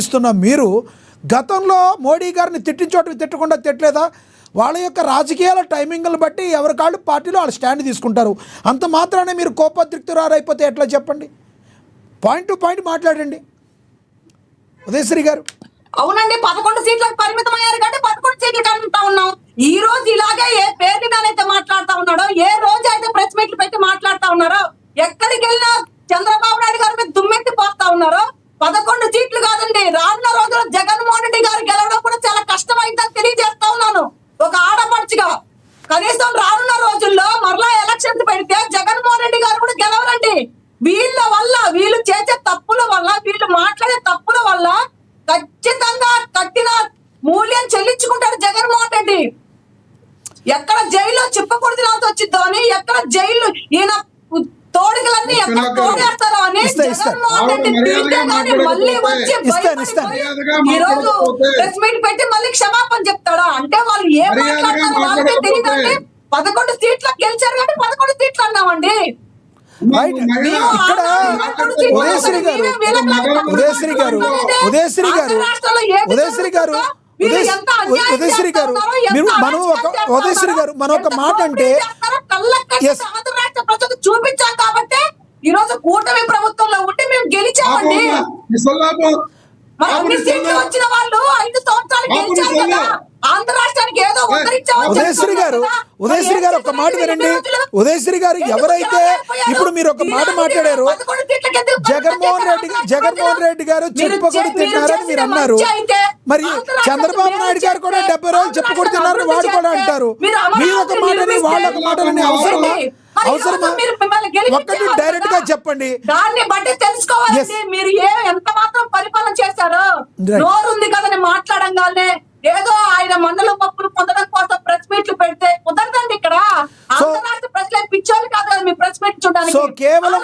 ఇస్తున్న మీరు గతంలో మోడీ గారిని తిట్టిన చోట తిట్టకుండా తిట్టలేదా? వాళ్ళ యొక్క రాజకీయాల టైమింగ్లు బట్టి ఎవరి కాళ్ళు పార్టీలో వాళ్ళు స్టాండ్ తీసుకుంటారు. అంత మాత్రానే మీరు కోపోద్రిక్తురారైపోతే ఎట్లా చెప్పండి? పాయింట్ టు పాయింట్ మాట్లాడండి ఉదయశ్రీ గారు. అవునండి, 11 సీట్లకు పరిమితం అయ్యారు కాబట్టి 11 సీట్లకు అంటా ఉన్నాం. ఈ రోజు ఇలాగే ఏ పేరు అయితే మాట్లాడుతా ఉన్నాడో, ఏ రోజు అయితే ప్రెస్ మీట్లు పెట్టి మాట్లాడుతా ఉన్నారో, ఎక్కడికి వెళ్ళినా చంద్రబాబు నాయుడు గారి మీద దుమ్మెత్తి పోతా ఉన్నారో. 11 సీట్లు కాదండి, రానున్న రోజుల్లో జగన్మోహన్ రెడ్డి గారు గెలవడం కూడా చాలా కష్టమైందని తెలియజేస్తా ఉన్నాను. ఒక ఆడపడుచుగా కనీసం రానున్న రోజుల్లో మరలా ఎలక్షన్స్ పెడితే జగన్మోహన్ రెడ్డి గారు కూడా గెలవరండి. వీళ్ళ వల్ల, వీళ్ళు చేసే తప్పుల వల్ల, వీళ్ళు మాట్లాడే తప్పుల వల్ల ఖచ్చితంగా కట్టిన మూల్యం చెల్లించుకుంటాడు జగన్మోహన్ రెడ్డి. ఎక్కడ జైల్లో చిప్పకూడదు వచ్చిద్దో అని, ఎక్కడ జైలు ఈయన తోడుగులన్నీ ఎక్కడ తోడేస్తారో అని జగన్మోహన్ రెడ్డి మళ్ళీ వచ్చి ఈ రోజు ప్రెస్ మీట్ పెట్టి మళ్ళీ క్షమాపణ చెప్తాడా అంటే వాళ్ళు ఏం మాట్లాడతారో వాళ్ళకే తెలియదండి. 11 సీట్లకు గెలిచారు కాబట్టి 11 సీట్లు అన్నామండి. ఉదయశ్రీ గారు మనం ఒక మాట అంటే చూపించాం కాబట్టి ఈ రోజు కూటమి ప్రభుత్వంలో ఉంటే మేము గెలిచామండి. అన్ని సీట్లు వచ్చిన వాళ్ళు 5 సంవత్సరాలు గెలిచారు కదా. ఆంధ్ర రాష్ట్రానికి ఏదో ఉదయశ్రీ గారు ఒక మాట వినండి. ఉదయశ్రీ గారు ఎవరైతే ఇప్పుడు మీరు ఒక మాట మాట్లాడారు, జగన్మోహన్ రెడ్డి గారు చెప్పుకొని తిన్నారని మీరు అన్నారు. మరి చంద్రబాబు నాయుడు గారు కూడా 70 రోజులు చెప్పుకొని తిన్నారని వాడు కూడా అంటారు. మీరు ఒక మాటని వాళ్ళ ఒక మాటలని అవసరమా? ఒక్కటి డైరెక్ట్ గా చెప్పండి. దాన్ని బట్టి తెలుసుకోవాలి మీరు ఎంత మాత్రం పరిపాలన చేశారో. నోరుంది కదని మాట్లాడంగానే ఏదో ఆయన మండలం పప్పులు పొందడం కోసం ప్రెస్ మీట్లు పెడితే కుదరదండి. ఇక్కడ అంతరాష్ట్ర ప్రజలే పిచ్చోళ్ళు కాదు కదా మీ ప్రెస్ మీట్ చూడడానికి. సో కేవలం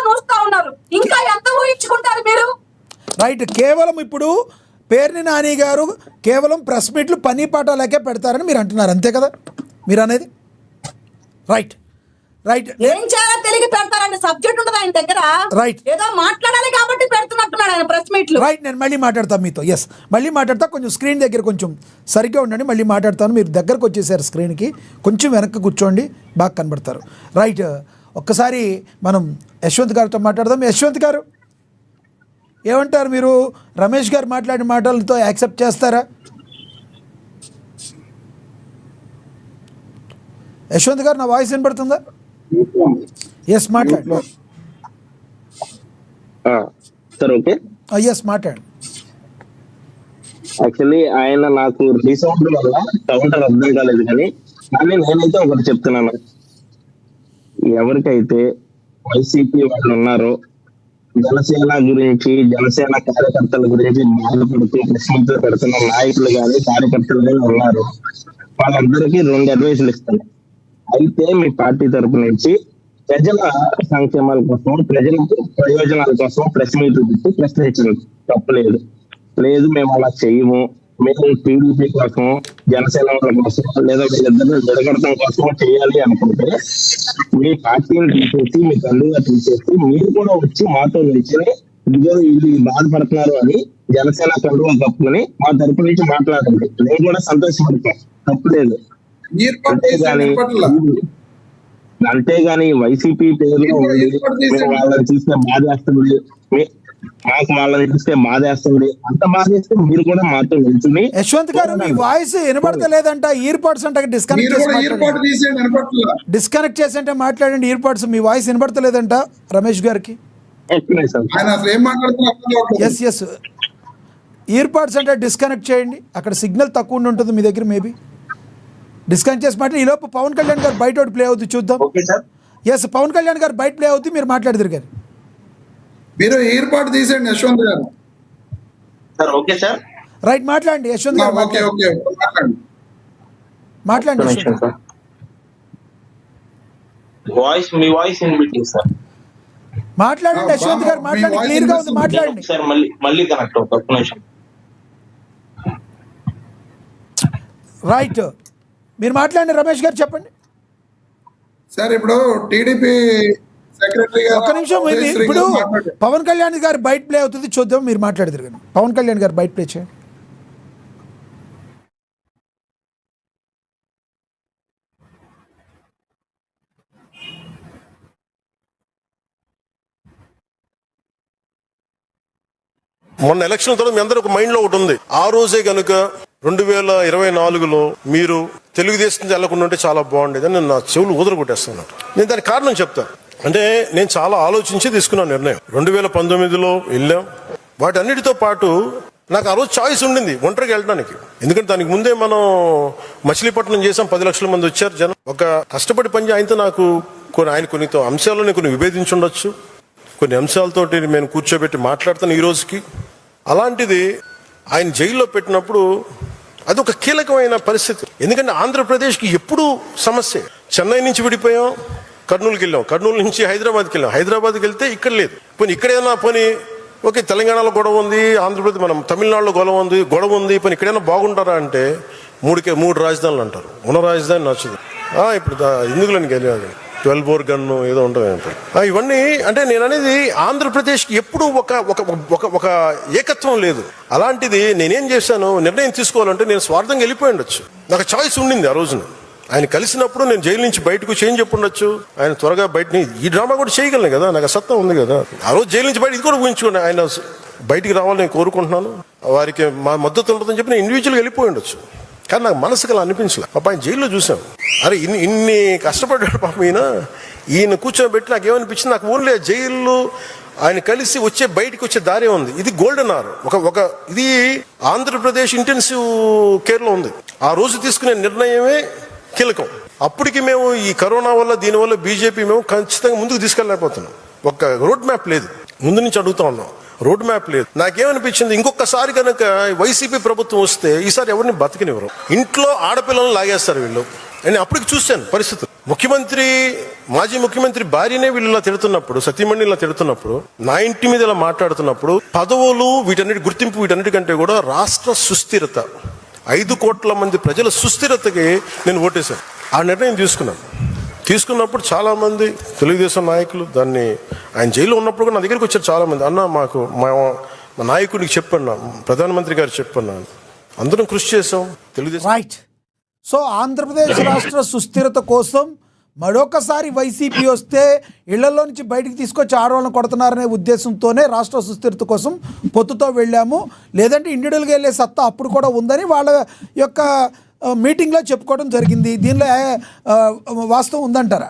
చూస్తా ఉన్నారు, ఇంకా ఎంత ఊహించుకుంటారు మీరు? రైట్, కేవలం ఇప్పుడు పేర్ని నాని గారు కేవలం ప్రెస్ మీట్లు పని పాఠాలకే పెడతారని మీరు అంటున్నారు, అంతే కదా మీరు అనేది? రైట్ రైట్ ఏం చేయాలో తెలియక పెడతారండి. సబ్జెక్ట్ ఉండదు ఆయన దగ్గర. రైట్, ఏదో మాట్లాడాలి కాబట్టి పెడుతున్నట్టున్నాడు ఆయన ప్రెస్ మీట్లు. రైట్, నేను మళ్ళీ మాట్లాడతాను మీతో. ఎస్, మళ్ళీ మాట్లాడతా. కొంచెం స్క్రీన్ దగ్గర కొంచెం సరిగ్గా ఉండండి, మళ్ళీ మాట్లాడతాను. మీరు దగ్గరకు వచ్చేసారు స్క్రీన్కి, కొంచెం వెనక్కి కూర్చోండి, బాగా కనబడతారు. రైట్, ఒక్కసారి మనం యశ్వంత్ గారితో మాట్లాడదాం. యశ్వంత్ గారు ఏమంటారు? మీరు రమేష్ గారు మాట్లాడిన మాటలతో యాక్సెప్ట్ చేస్తారా? యశ్వంత్ గారు, నా వాయిస్ వినపడుతుందా? ఎస్, మాట్లాడండి. ఎస్, మాట్లాడండి. యాక్చువల్లీ ఆయన నాకు రీసౌండ్ వల్ల కౌంటర్ అర్థం కాలేదు, కానీ నేనైతే ఒకటి చెప్తున్నాను. ఎవరికైతే వైసీపీ వాళ్ళు ఉన్నారో, జనసేన గురించి, జనసేన కార్యకర్తల గురించి బాధపడుతూ ప్రశ్నలు పెడుతున్న నాయకులు కానీ కార్యకర్తలు కానీ ఉన్నారు, వాళ్ళందరికీ 2 అడ్వైసులు ఇస్తాను. అయితే మీ పార్టీ తరపు నుంచి ప్రజల సంక్షేమాల కోసం, ప్రజల ప్రయోజనాల కోసం ప్రెస్ మీట్లు పెట్టి ప్రశ్నించడం తప్పలేదు. లేదు మేము అలా చేయము, మేము టీడీపీ కోసం, జనసేన వాళ్ళ కోసం, లేదా వీళ్ళిద్దరిని జరగడం కోసం చేయాలి అనుకుంటే మీ పార్టీని తీసేసి, మీ కండుగా తీసేసి మీరు కూడా వచ్చి మాతో నిలిచి ఇదిగో వీళ్ళు బాధపడుతున్నారు అని జనసేన కండుగా కప్పుకొని మా తరపు నుంచి మాట్లాడండి. నేను కూడా సంతోషపడతాను, తప్పలేదు. అంతేగాని వైసీపీ పేరులో వాళ్ళని చూస్తే బాధేస్తుంది, మాకు వాళ్ళని చూస్తే బాధేస్తుంది, అంత బాధేస్తే మీరు కూడా మాతో నిల్చుని. యశ్వంత్ గారు, మీ వాయిస్ వినపడతలేదంట. ఇయర్ పాడ్స్ అంటే డిస్కనెక్ట్ చేసి అంటే మాట్లాడండి. ఇయర్ పాడ్స్ మీ వాయిస్ వినపడతలేదంట రమేష్ గారికి. ఎస్ ఎస్, ఇయర్ పాడ్స్ అంటే డిస్కనెక్ట్ చేయండి. అక్కడ సిగ్నల్ తక్కువ ఉంటుంది మీ దగ్గర, మేబీ డిస్కనెక్ట్ చేసి మాట్లాడి. ఈ లోపు పవన్ కళ్యాణ్ గారు బయట ప్లే అవుతుంది, చూద్దాం. ఎస్, పవన్ కళ్యాణ్ గారు బయట ప్లే అవుతుంది, మీరు మాట్లాడదురు గారు. మీరు ఇయర్ పాడ్ తీసేయండి యశ్వంత్ గారు. ఓకే సార్, రైట్, మాట్లాడండి యశ్వంత్ గారు. మాట్లాడండి యశ్వంత్ గారు. వాయిస్ మీ వాయిస్ వినిపించింది సార్. మాట్లాడండి యశ్వంత్ గారు, మాట్లాడండి, క్లియర్ గా ఉంది, మాట్లాడండి. సార్ మళ్ళీ కనెక్ట్ ఒక నిమిషం. రైట్, మీరు మాట్లాడండి రమేష్ గారు, చెప్పండి సార్. ఇప్పుడు టీడీపీ సెక్రటరీ గారు ఒక్క నిమిషం ఇప్పుడు పవన్ కళ్యాణ్ గారి బయట ప్లే అవుతుంది చూద్దాం, మీరు మాట్లాడతారు కానీ పవన్ కళ్యాణ్ గారు బయట ప్లే చేయండి. మొన్న ఎలక్షన్ తర్వాత మీ అందరూ ఒక మైండ్ లో ఒకటి ఉంది, ఆ రోజే కనుక 2024లో మీరు తెలుగుదేశం వెళ్లకుండా ఉంటే చాలా బాగుండేది అని నా చెవులు ఊదరగొట్టేస్తున్నాను. నేను దానికి కారణం చెప్తా. అంటే నేను చాలా ఆలోచించి తీసుకున్న నిర్ణయం. 2019లో వెళ్ళాం. వాటన్నిటితో పాటు నాకు ఆ రోజు చాయిస్ ఉండింది ఒంటరికి వెళ్ళడానికి. ఎందుకంటే దానికి ముందే మనం మచిలీపట్నం చేసాం, 10 లక్షల మంది వచ్చారు జనం. ఒక కష్టపడి పని ఆయనతో నాకు ఆయన కొన్ని అంశాలను కొన్ని విభేదించి ఉండొచ్చు, కొన్ని అంశాలతోటి నేను కూర్చోబెట్టి మాట్లాడుతాను ఈ రోజుకి. అలాంటిది ఆయన జైల్లో పెట్టినప్పుడు అది ఒక కీలకమైన పరిస్థితి. ఎందుకంటే ఆంధ్రప్రదేశ్కి ఎప్పుడూ సమస్య. చెన్నై నుంచి విడిపోయాం, కర్నూలుకి వెళ్ళాం, కర్నూలు నుంచి హైదరాబాద్కి వెళ్ళాం, హైదరాబాద్కి వెళ్తే ఇక్కడ లేదు. పోనీ ఇక్కడైనా పోనీ ఓకే తెలంగాణలో గొడవ ఉంది, ఆంధ్రప్రదేశ్ మనం తమిళనాడులో గొడవ ఉంది, పోనీ ఇక్కడైనా బాగుంటారా అంటే మూడు రాజధానులు అంటారు. ఉన్న రాజధాని నచ్చదు. ఇప్పుడు ఎందుకులని గెలియాలి 12 బోర్ గన్ను ఏదో ఉంటుంది. ఇవన్నీ అంటే నేను అనేది ఆంధ్రప్రదేశ్కి ఎప్పుడూ ఒక ఏకత్వం లేదు. అలాంటిది నేనేం చేశాను, నిర్ణయం తీసుకోవాలంటే నేను స్వార్థంగా వెళ్ళిపోయి ఉండొచ్చు. నాకు చాయిస్ ఉండింది ఆ రోజున. ఆయన కలిసినప్పుడు నేను జైలు నుంచి బయటకు చేంజ్ చెప్పండొచ్చు, ఆయన త్వరగా బయట ఈ డ్రామా కూడా చేయగలను కదా, నాకు సత్తా ఉంది కదా. ఆ రోజు జైలు నుంచి బయట ఇది కూడా ఊహించుకోండి, ఆయన బయటికి రావాలని నేను కోరుకుంటున్నాను, వారికి మా మద్దతు ఉంటుందని చెప్పి నేను ఇండివిజువల్గా వెళ్ళిపోయి ఉండొచ్చు. కానీ నాకు మనసుకు అలా అనిపించలే. పాప ఆయన జైల్లో చూసాం, అరే ఇన్ని కష్టపడ్డాడు పాప ఈయన కూర్చోబెట్టి నాకు ఏమనిపించింది, నాకు ఓన్లీ జైల్లో ఆయన కలిసి బయటికి వచ్చే దారే ఉంది. ఇది గోల్డెన్ అవర్. ఒక ఇది ఆంధ్రప్రదేశ్ ఇంటెన్సివ్ కేర్లో ఉంది. ఆ రోజు తీసుకునే నిర్ణయమే కీలకం. అప్పటికి మేము ఈ కరోనా వల్ల దీనివల్ల బీజేపీ మేము ఖచ్చితంగా ముందుకు తీసుకెళ్ళలేకపోతున్నాం. ఒక రోడ్ మ్యాప్ లేదు, ముందు నుంచి అడుగుతా ఉన్నాం, రోడ్ మ్యాప్ లేదు. నాకేమనిపించింది, ఇంకొకసారి కనుక వైసీపీ ప్రభుత్వం వస్తే ఈసారి ఎవరిని బతికినివ్వరు, ఇంట్లో ఆడపిల్లలను లాగేస్తారు వీళ్ళు అని అప్పటికి చూశాను పరిస్థితులు. మాజీ ముఖ్యమంత్రి భార్యనే వీళ్ళు ఇలా తిడుతున్నప్పుడు, సతీమణి ఇలా తిడుతున్నప్పుడు, నా ఇంటి మీద ఇలా మాట్లాడుతున్నప్పుడు, పదవులు వీటన్నిటి గుర్తింపు వీటన్నిటికంటే కూడా రాష్ట్ర సుస్థిరత, 5 కోట్ల మంది ప్రజల సుస్థిరతకి నేను ఓటేశాను. ఆ నిర్ణయం తీసుకున్నప్పుడు చాలా మంది తెలుగుదేశం నాయకులు దాన్ని ఆయన జైల్లో ఉన్నప్పుడు కూడా నా దగ్గరికి వచ్చారు చాలా మంది. అన్న మాకు మా నాయకుడికి చెప్పన్నా, ప్రధానమంత్రి గారు చెప్పన్నా, అందరం కృషి చేసాం తెలుగుదేశం. రైట్. సో ఆంధ్రప్రదేశ్ రాష్ట్ర సుస్థిరత కోసం మరొకసారి వైసీపీ వస్తే ఇళ్లలో నుంచి బయటికి తీసుకొచ్చి ఆడవాళ్ళని కొడుతున్నారనే ఉద్దేశంతోనే రాష్ట్ర సుస్థిరత కోసం పొత్తుతో వెళ్ళాము, లేదంటే ఇండివిజువల్గా వెళ్ళే సత్తా అప్పుడు కూడా ఉందని వాళ్ళ యొక్క మీటింగ్లో చెప్పుకోవడం జరిగింది. దీనిలో వాస్తవం ఉందంటారా?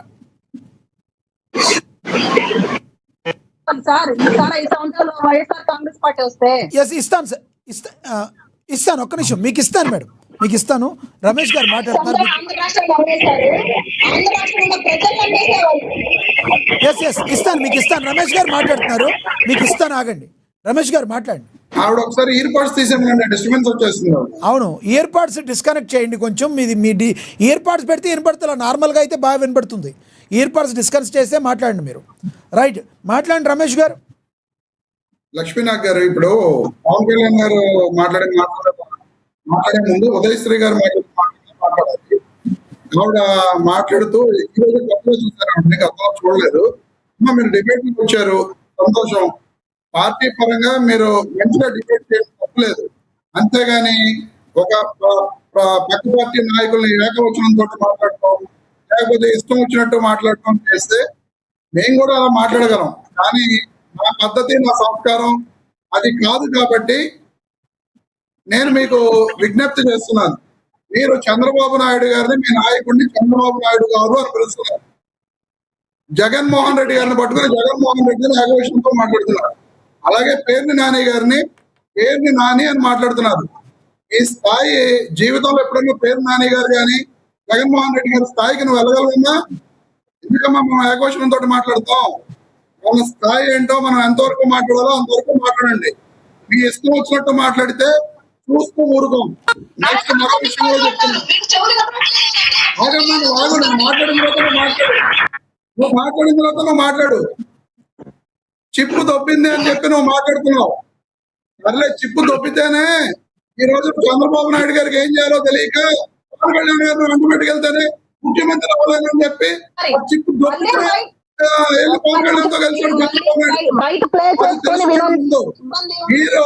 ఇస్తాను ఒక్క నిమిషం మీకు ఇస్తాను మేడం, మీకు ఇస్తాను. రమేష్ గారు మాట్లాడుతున్నారు. ఇస్తాను మీకు ఇస్తాను. రమేష్ గారు మాట్లాడుతున్నారు, మీకు ఇస్తాను, ఆగండి. రమేష్ గారు మాట్లాడండి. ఆవిడ ఒకసారి ఇయర్ పాడ్స్ తీసేయండి, డిస్టర్బెన్స్ వచ్చేస్తుంది. అవును, ఇయర్ పాడ్స్ డిస్కనెక్ట్ చేయండి కొంచెం. మీ ఇయర్ పాడ్స్ పెడితే వినపడుతుంది, నార్మల్గా అయితే బాగా వినపడుతుంది. ఇయర్ పాడ్స్ డిస్కనెక్ట్ చేస్తే మాట్లాడండి మీరు. రైట్, మాట్లాడండి రమేష్ గారు. లక్ష్మీనాథ్ గారు, ఇప్పుడు పవన్ కళ్యాణ్ గారు మాట్లాడే ముందు ఉదయశ్రీ గారు మాట్లాడాలి. ఆవిడ మాట్లాడుతూ ఈరోజు కొత్తగా చూసారంటే గతంలో చూడలేదు. అమ్మ మీరు డిబేట్కి వచ్చారు, సంతోషం. పార్టీ పరంగా మీరు మంచిగా డిబేట్ చేయడం తప్పలేదు, అంతేగాని ఒక పక్క పార్టీ నాయకుల్ని ఏకవచనంతో మాట్లాడటం, లేకపోతే ఇష్టం వచ్చినట్టు మాట్లాడటం చేస్తే మేము కూడా అలా మాట్లాడగలం. కానీ నా పద్ధతి, నా సంస్కారం అది కాదు. కాబట్టి నేను మీకు విజ్ఞప్తి చేస్తున్నాను, మీరు చంద్రబాబు నాయుడు గారిని మీ నాయకుడిని చంద్రబాబు నాయుడు గారు అని పిలుస్తున్నారు. జగన్మోహన్ రెడ్డి గారిని పట్టుకుని జగన్మోహన్ రెడ్డిని ఏకవచనంతో మాట్లాడుతున్నారు. అలాగే పేర్ని నాని గారిని పేర్ని నాని అని మాట్లాడుతున్నారు. ఈ స్థాయి జీవితంలో ఎప్పుడైనా పేరు నాని గారు కానీ జగన్మోహన్ రెడ్డి గారి స్థాయికి నువ్వు వెళ్ళగలవమ్మా? ఎందుకమ్మా మనం ఏకవచనంతో మాట్లాడతాం? మన స్థాయి ఏంటో, మనం ఎంతవరకు మాట్లాడాలో అంతవరకు మాట్లాడండి. మీ ఇష్టం వచ్చినట్టు మాట్లాడితే చూస్తూ ఊరుకోం. నెక్స్ట్ మరో విషయం కూడా చెప్తున్నా, నువ్వు మాట్లాడిన తర్వాత నువ్వు మాట్లాడు. చిప్పు దొబ్బింది అని చెప్పి నువ్వు మాట్లాడుతున్నావు. సర్లే, చిప్పు దొబ్బితేనే ఈ రోజు చంద్రబాబు నాయుడు గారికి ఏం చేయాలో తెలియక పవన్ కళ్యాణ్ గారిని వెంట పెట్టుకెళ్తేనే ముఖ్యమంత్రి అవ్వలేనని చెప్పి చిప్పు దొబ్బితే వెళ్ళి పవన్ కళ్యాణ్తో కలిసి చంద్రబాబు నాయుడు బయట ప్లే అది చేసుకొని తెలుసుకోండి వినండి. ముందు. మీరు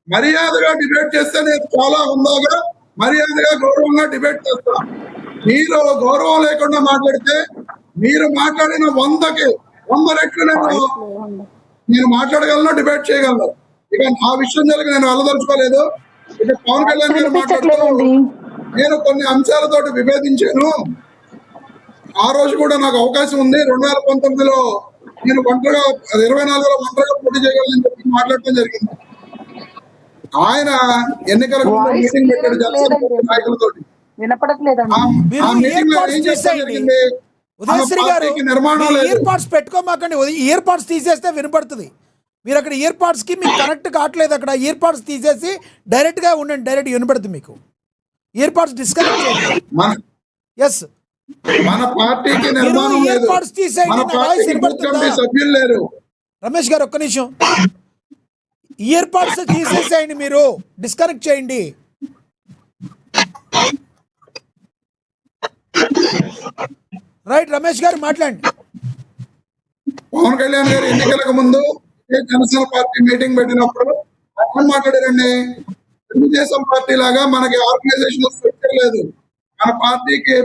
మర్యాదగా డిబేట్ చేస్తే నేను చాలా హుందాగా మర్యాదగా గౌరవంగా డిబేట్ చేస్తా. మీరు గౌరవం లేకుండా మాట్లాడితే మీరు మాట్లాడిన 100 రెట్లు నేను మాట్లాడగలను, డిబేట్ చేయగలను. ఇక ఆ విషయం జరిగి నేను వెళ్ళదలుచుకోలేదు. ఇక పవన్ కళ్యాణ్ గారు మాట్లాడుతూ వినిపించట్లేదండి. నేను కొన్ని అంశాలతోటి విభేదించాను. ఆ రోజు కూడా నాకు అవకాశం ఉంది. 2019లో నేను ఒంటరిగా 24లో ఒంటరిగా పోటీ చేయగలను చెప్పి మాట్లాడటం జరిగింది. ఆయన ఎన్నికలకు ముందు వాయిస్ మీటింగ్ పెట్టాడు జనసేన లేదండి. నాయకులతో. వినపడట్లేదండి. మీరు మీటింగ్ లో earpods ఏం చెప్పడం తీసేయండి. జరిగింది? మన ఉదయశ్రీ గారు పార్టీకి నిర్మాణం లేదు. ఇయర్ పాడ్స్ పెట్టుకోమాకండి. ఇయర్ పాడ్స్ తీసేస్తే వినపడుతుంది. మీరు అక్కడ ఇయర్ పాడ్స్కి మీకు కనెక్ట్ కావట్లేదు. అక్కడ ఇయర్ పాడ్స్ తీసేసి డైరెక్ట్గా ఉండండి, డైరెక్ట్ వినపడుతుంది మీకు. ఇయర్ పాడ్స్ డిస్కనెక్ట్ చేయండి. మన- ఎస్, మన పార్టీకి నిర్మాణం ఇయర్ లేదు. పాడ్స్ తీసేయండి. మన నా వాయిస్ పార్టీకి బూత్ వినపడుతుందా? కమిటీ సభ్యులు లేరు. రమేష్ గారు ఒక్క నిమిషం, ఇయర్ పాడ్స్ తీసేసేయండి, మీరు డిస్కనెక్ట్ చేయండి. రైట్, రమేష్ గారు మాట్లాడండి. పవన్ కళ్యాణ్ గారు ఎన్నికలకు ముందు ఏ జనసేన పార్టీ మీటింగ్ పెట్టినప్పుడు ఆయన మాట్లాడారండి, తెలుగుదేశం పార్టీ లాగా మనకి ఆర్గనైజేషన్ స్ట్రక్చర్ లేదు, మన పార్టీకి